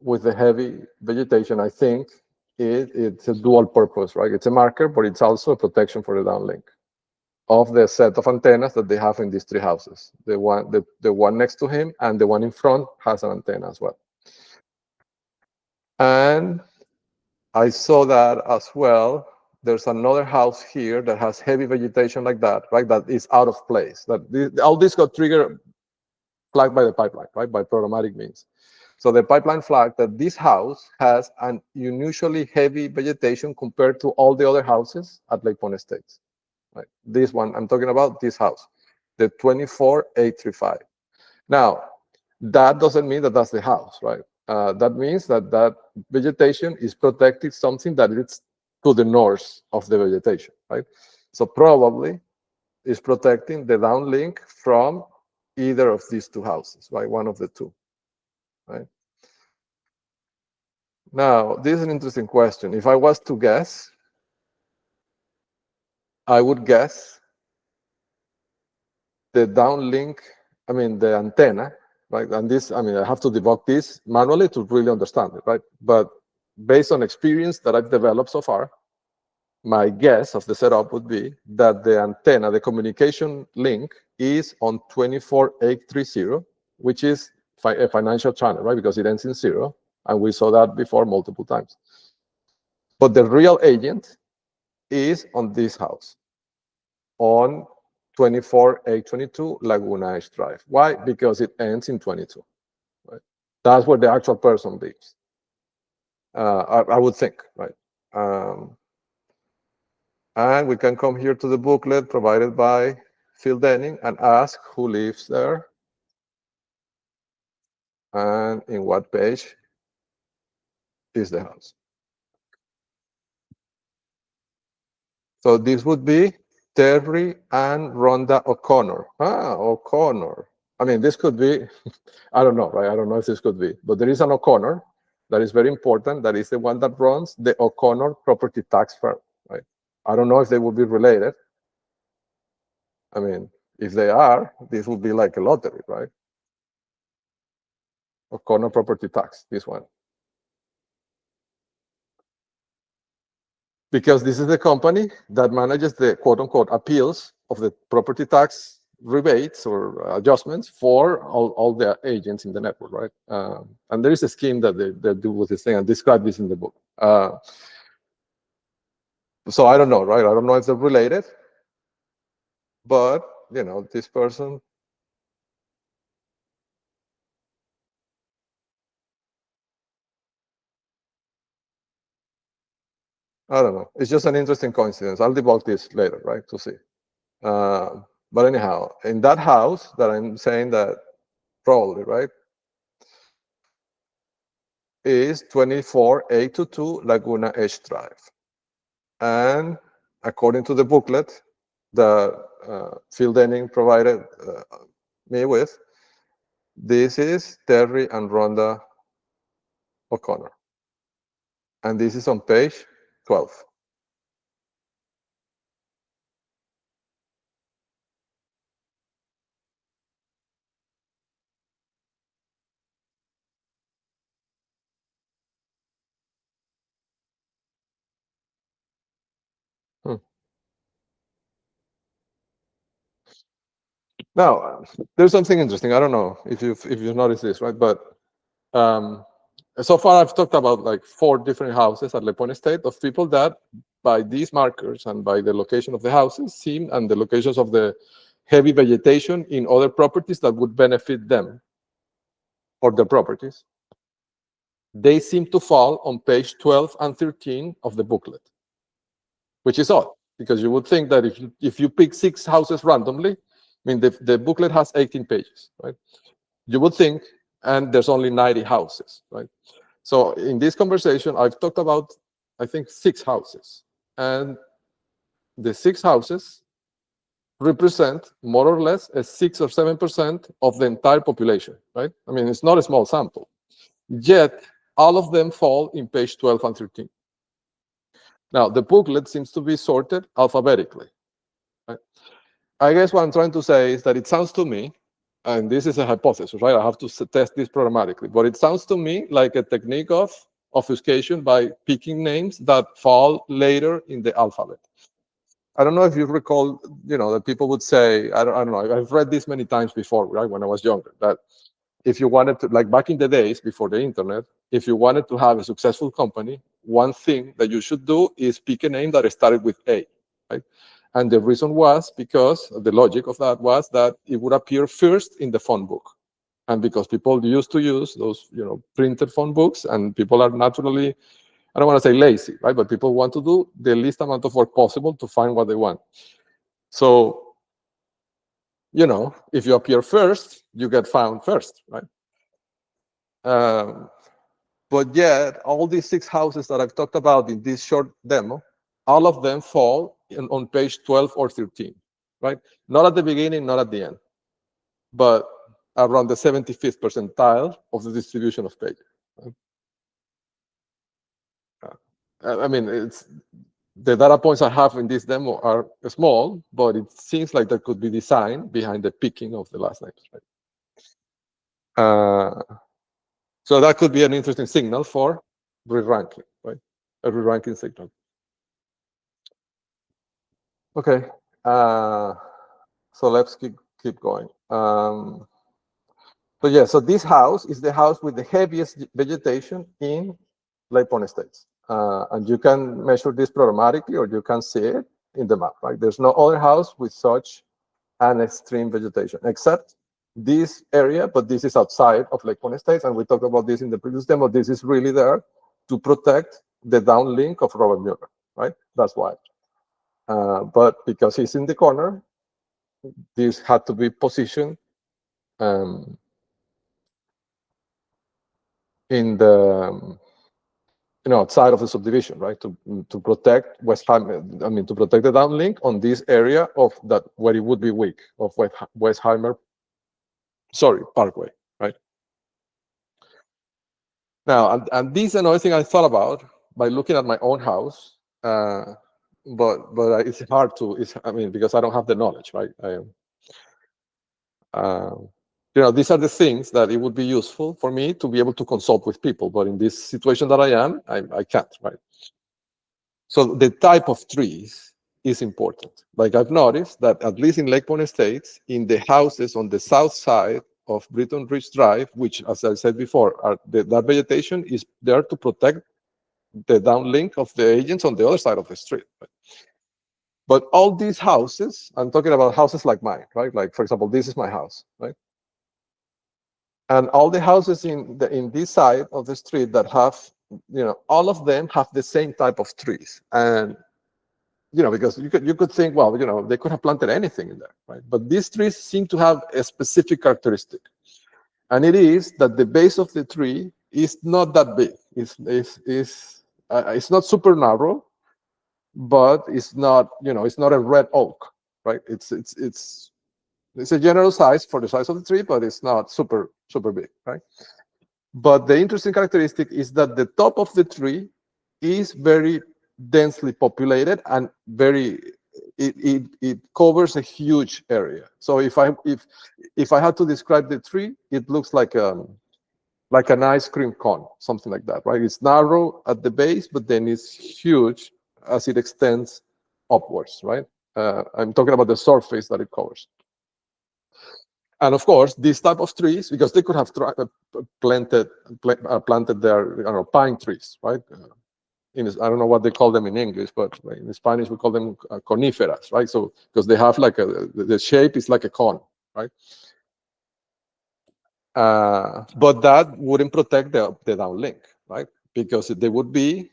with the heavy vegetation, I think it's a dual purpose, right? It's a marker, but it's also a protection for the downlink of the set of antennas that they have in these three houses. The one next to him and the one in front has an antenna as well. And I saw that as well. There's another house here that has heavy vegetation like that, right? That is out of place. All this got triggered, flagged by the pipeline, right? By programmatic means. So the pipeline flagged that this house has an unusually heavy vegetation compared to all the other houses at Lake Point Estates. Right? This one, I'm talking about this house, the 24835. Now, that doesn't mean that that's the house, right? That means that vegetation is protecting something that is to the north of the vegetation, right? So probably is protecting the downlink from either of these two houses, right? One of the two, right? Now, this is an interesting question. If I was to guess, I would guess the downlink, the antenna, right? And this, I have to debug this manually to really understand it, right? But based on experience that I've developed so far, my guess of the setup would be that the antenna, the communication link, is on 24830, which is a financial channel, right? Because it ends in 0, and we saw that before multiple times. But the real agent is on this house, on 24822 Laguna Edge Drive. Why? Because it ends in 22. Right? That's where the actual person lives. I would think, right? And we can come here to the booklet provided by Phil Denning and ask who lives there and in what page is the house. So this would be Terry and Rhonda O'Connor. O'Connor. This could be, I don't know, right? I don't know if this could be, but there is an O'Connor that is very important. That is the one that runs the O'Connor property tax firm, right? I don't know if they would be related. If they are, this would be like a lottery, right? O'Connor property tax, this one. Because this is the company that manages the quote-unquote appeals of the property tax rebates or adjustments for all the agents in the network, right? And there is a scheme that they do with this thing, and describe this in the book. So I don't know, right? I don't know if they're related, but, this person. I don't know. It's just an interesting coincidence. I'll debug this later, right, to see. But anyhow, in that house that I'm saying that probably, right, is 24822 Laguna Edge Drive. And according to the booklet that Phil Denning provided me with, this is Terry and Rhonda O'Connor. And this is on page 12. Now, there's something interesting. I don't know if you've noticed this, right? But so far I've talked about like 4 different houses at Le Point Estate of people that, by these markers and by the location of the houses, and the locations of the heavy vegetation in other properties that would benefit them or their properties, they seem to fall on page 12 and 13 of the booklet, which is odd, because you would think that if you pick 6 houses randomly, I mean, the booklet has 18 pages, right? You would think, and there's only 90 houses, right? So in this conversation, I've talked about, I think, 6 houses. And the 6 houses represent more or less a 6 or 7% of the entire population, right? I mean, it's not a small sample. Yet, all of them fall in page 12 and 13. Now, the booklet seems to be sorted alphabetically. Right? I guess what I'm trying to say is that it sounds to me, and this is a hypothesis, right? I have to test this programmatically, but it sounds to me like a technique of obfuscation by picking names that fall later in the alphabet. I don't know if you recall, that people would say, I don't know, I've read this many times before, right, when I was younger, that if you wanted to, like back in the days before the internet, if you wanted to have a successful company, one thing that you should do is pick a name that started with A, right? And the reason was because the logic of that was that it would appear first in the phone book. And because people used to use those, printed phone books, and people are naturally, I don't want to say lazy, right? But people want to do the least amount of work possible to find what they want. So, if you appear first, you get found first, right? But yet, all these 6 houses that I've talked about in this short demo, all of them fall on page 12 or 13, right? Not at the beginning, not at the end, but around the 75th percentile of the distribution of pages. I mean, the data points I have in this demo are small, but it seems like there could be design behind the picking of the last names, right? So that could be an interesting signal for re-ranking, right? A re-ranking signal. Okay, so let's keep going. So yeah, so this house is the house with the heaviest vegetation in Lake Pond Estates. And you can measure this programmatically, or you can see it in the map, right? There's no other house with such an extreme vegetation, except this area, but this is outside of Lake Pond Estates, and we talked about this in the previous demo. This is really there to protect the downlink of Robert Mueller, right? That's why. But because he's in the corner, this had to be positioned in the outside of the subdivision, right? To protect Westheimer, I mean, to protect the downlink on this area of that where it would be weak of Westheimer, Parkway, right? Now, and this is another thing I thought about by looking at my own house, but it's hard to. I mean, because I don't have the knowledge, right? These are the things that it would be useful for me to be able to consult with people. But in this situation that I am, I can't, right? So the type of trees is important. Like I've noticed that at least in Lake Pond Estates, in the houses on the south side of Britton Ridge Drive, which, as I said before, that vegetation is there to protect the downlink of the agents on the other side of the street. Right? But all these houses, I'm talking about houses like mine, right? Like, for example, this is my house, right? And all the houses in this side of the street that have, all of them have the same type of trees. And, because you could think, well, they could have planted anything in there, right? But these trees seem to have a specific characteristic. And it is that the base of the tree is not that big. It's not super narrow, but it's not, it's not a red oak, right? It's a general size for the size of the tree, but it's not super big, right? But the interesting characteristic is that the top of the tree is very densely populated and it covers a huge area. So if I had to describe the tree, it looks like an ice cream cone, something like that, right? It's narrow at the base, but then it's huge as it extends upwards, right? I'm talking about the surface that it covers. And of course, these type of trees, because they could have planted their pine trees, right? I don't know what they call them in English, but in Spanish we call them coniferas, right? So because they have like the shape is like a cone, right? But that wouldn't protect the downlink, right? Because they would be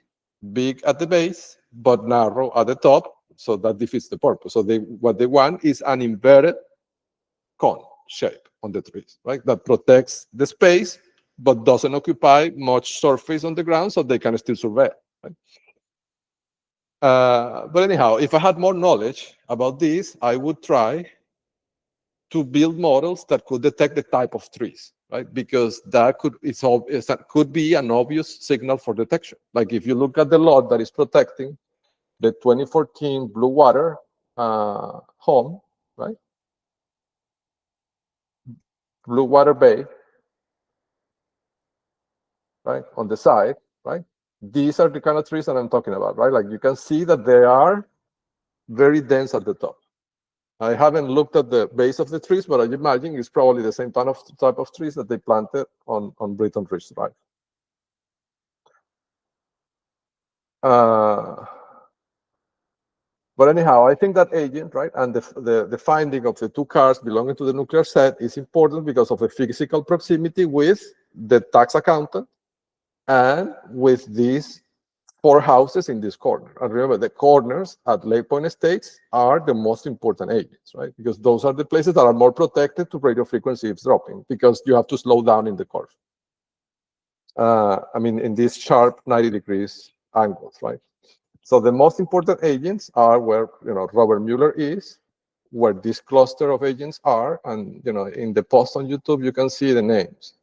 big at the base, but narrow at the top, so that defeats the purpose. So what they want is an inverted cone shape on the trees, right? That protects the space, but doesn't occupy much surface on the ground, so they can still survive. Right? But anyhow, if I had more knowledge about this, I would try to build models that could detect the type of trees, right? Because that could be an obvious signal for detection. Like if you look at the lot that is protecting the 2014 Blue Water home, right? Blue Water Bay, right? On the side, right? These are the kind of trees that I'm talking about, right? Like you can see that they are very dense at the top. I haven't looked at the base of the trees, but I imagine it's probably the same type of trees that they planted on Britton Ridge Drive. But anyhow, I think that agent, right, and the finding of the two cars belonging to the nuclear set is important because of the physical proximity with the tax accountant and with these 4 houses in this corner. And remember, the corners at Lake Point Estates are the most important agents, right? Because those are the places that are more protected to radio frequency eavesdropping because you have to slow down in the curve. I mean, in these sharp 90 degrees angles, right? So the most important agents are where, Robert Mueller is, where this cluster of agents are, and, in the post on YouTube, you can see the names,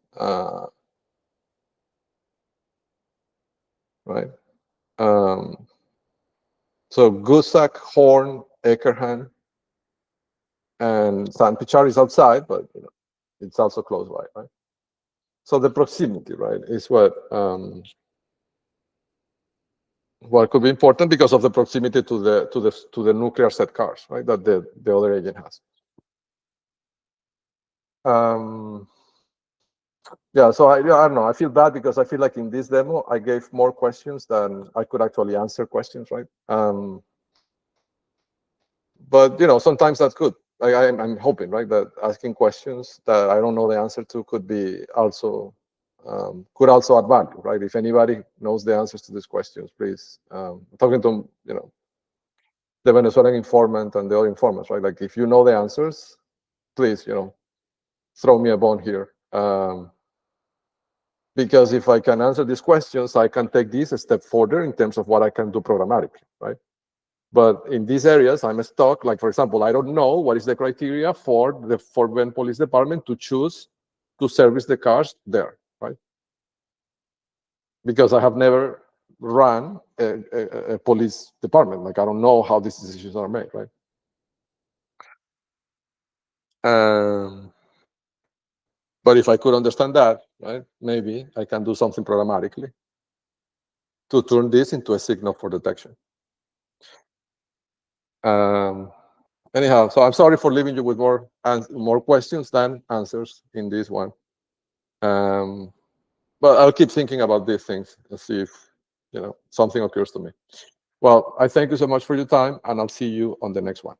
right? So Gusak, Horn, Eckerhan, and San Pichar is outside, but it's also close by, right? So the proximity, right, is what could be important because of the proximity to the nuclear set cars, right? That the other agent has. Yeah, so I don't know. I feel bad because I feel like in this demo I gave more questions than I could actually answer questions, right? But sometimes that's good. I'm hoping, right, that asking questions that I don't know the answer to could also add value, right? If anybody knows the answers to these questions, please. Talking to the Venezuelan informant and the other informants, right? Like if you know the answers, please, throw me a bone here. Because if I can answer these questions, I can take this a step further in terms of what I can do programmatically, right? But in these areas, I'm stuck. Like, for example, I don't know what is the criteria for the Fort Bend Police Department to choose to service the cars there, right? Because I have never run a police department. Like, I don't know how these decisions are made, right? But if I could understand that, right, maybe I can do something programmatically to turn this into a signal for detection. Anyhow, so I'm sorry for leaving you with more questions than answers in this one. But I'll keep thinking about these things and see if something occurs to me. Well, I thank you so much for your time, and I'll see you on the next one.